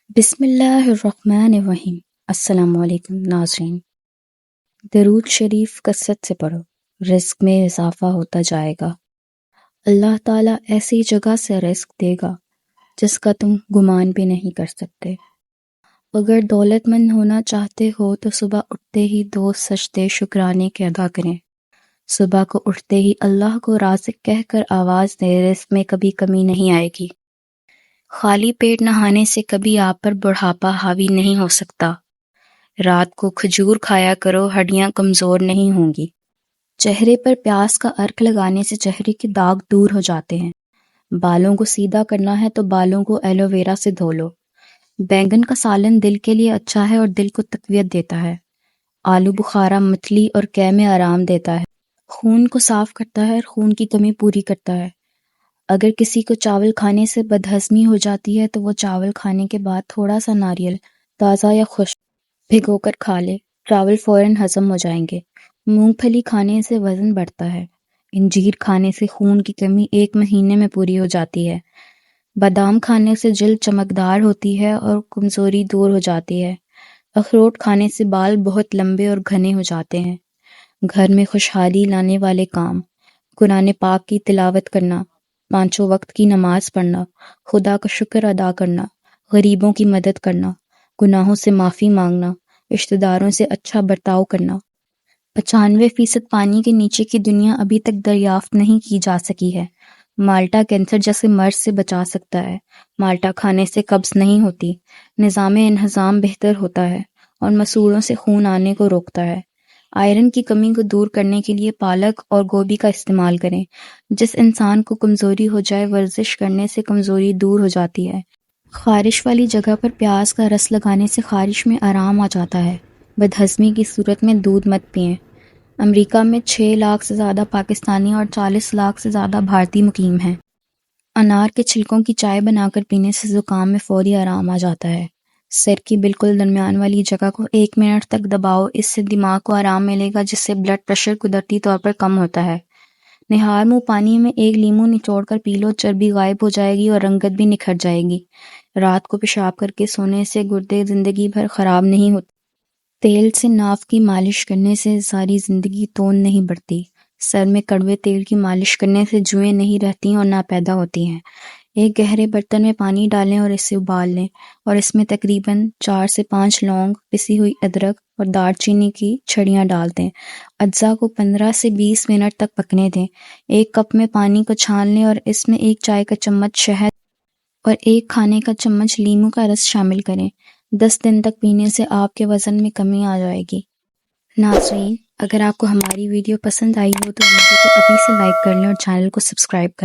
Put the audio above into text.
بسم اللہ الرحمن الرحیم۔ السلام علیکم ناظرین، درود شریف کثرت سے پڑھو، رزق میں اضافہ ہوتا جائے گا۔ اللہ تعالیٰ ایسی جگہ سے رزق دے گا جس کا تم گمان بھی نہیں کر سکتے۔ اگر دولت مند ہونا چاہتے ہو تو صبح اٹھتے ہی 2 سجدے شکرانے کے ادا کریں۔ صبح کو اٹھتے ہی اللہ کو رازق کہہ کر آواز دیں، رزق میں کبھی کمی نہیں آئے گی۔ خالی پیٹ نہانے سے کبھی آپ پر بڑھاپا حاوی نہیں ہو سکتا۔ رات کو کھجور کھایا کرو، ہڈیاں کمزور نہیں ہوں گی۔ چہرے پر پیاز کا عرق لگانے سے چہرے کے داغ دور ہو جاتے ہیں۔ بالوں کو سیدھا کرنا ہے تو بالوں کو ایلو ویرا سے دھو لو۔ بینگن کا سالن دل کے لیے اچھا ہے اور دل کو تقویت دیتا ہے۔ آلو بخارا متلی اور قے میں آرام دیتا ہے، خون کو صاف کرتا ہے اور خون کی کمی پوری کرتا ہے۔ اگر کسی کو چاول کھانے سے بدہضمی ہو جاتی ہے تو وہ چاول کھانے کے بعد تھوڑا سا ناریل تازہ یا خشک بھگو کر کھا لے، چاول فوراً ہضم ہو جائیں گے۔ مونگ پھلی کھانے سے وزن بڑھتا ہے۔ انجیر کھانے سے خون کی کمی 1 مہینے میں پوری ہو جاتی ہے۔ بادام کھانے سے جلد چمکدار ہوتی ہے اور کمزوری دور ہو جاتی ہے۔ اخروٹ کھانے سے بال بہت لمبے اور گھنے ہو جاتے ہیں۔ گھر میں خوشحالی لانے والے کام: قرآن پاک کی تلاوت کرنا، 5 وقت کی نماز پڑھنا، خدا کا شکر ادا کرنا، غریبوں کی مدد کرنا، گناہوں سے معافی مانگنا، رشتہ داروں سے اچھا برتاؤ کرنا۔ 95% پانی کے نیچے کی دنیا ابھی تک دریافت نہیں کی جا سکی ہے۔ مالٹا کینسر جیسے مرض سے بچا سکتا ہے۔ مالٹا کھانے سے قبض نہیں ہوتی، نظام انہضام بہتر ہوتا ہے اور مسوڑوں سے خون آنے کو روکتا ہے۔ آئرن کی کمی کو دور کرنے کے لیے پالک اور گوبھی کا استعمال کریں۔ جس انسان کو کمزوری ہو جائے، ورزش کرنے سے کمزوری دور ہو جاتی ہے۔ خارش والی جگہ پر پیاز کا رس لگانے سے خارش میں آرام آ جاتا ہے۔ بدہضمی کی صورت میں دودھ مت پئیں۔ امریکہ میں 6 لاکھ سے زیادہ پاکستانی اور 40 لاکھ سے زیادہ بھارتی مقیم ہیں۔ انار کے چھلکوں کی چائے بنا کر پینے سے زکام میں فوری آرام آ جاتا ہے۔ سر کی بالکل درمیان والی جگہ کو 1 منٹ تک دباؤ، اس سے دماغ کو آرام ملے گا جس سے بلڈ پریشر قدرتی طور پر کم ہوتا ہے۔ نہار منہ پانی میں 1 لیموں نچوڑ کر پی لو، چربی غائب ہو جائے گی اور رنگت بھی نکھر جائے گی۔ رات کو پیشاب کر کے سونے سے گردے زندگی بھر خراب نہیں ہوتے۔ تیل سے ناف کی مالش کرنے سے ساری زندگی توند نہیں بڑھتی۔ سر میں کڑوے تیل کی مالش کرنے سے جوئیں نہیں رہتی اور نہ پیدا ہوتی ہیں۔ ایک گہرے برتن میں پانی ڈالیں اور اسے ابال لیں اور اس میں تقریباً 4 سے 5 لونگ، پسی ہوئی ادرک اور دار چینی کی چھڑیاں ڈال دیں۔ اجزا کو 15 سے 20 منٹ تک پکنے دیں۔ 1 کپ میں پانی کو چھان لیں اور اس میں 1 چائے کا چمچ شہد اور 1 کھانے کا چمچ لیموں کا رس شامل کریں۔ 10 دن تک پینے سے آپ کے وزن میں کمی آ جائے گی۔ ناظرین، اگر آپ کو ہماری ویڈیو پسند آئی ہو تو ویڈیو کو ابھی سے لائک کر لیں اور چینل کو سبسکرائب کر لیں۔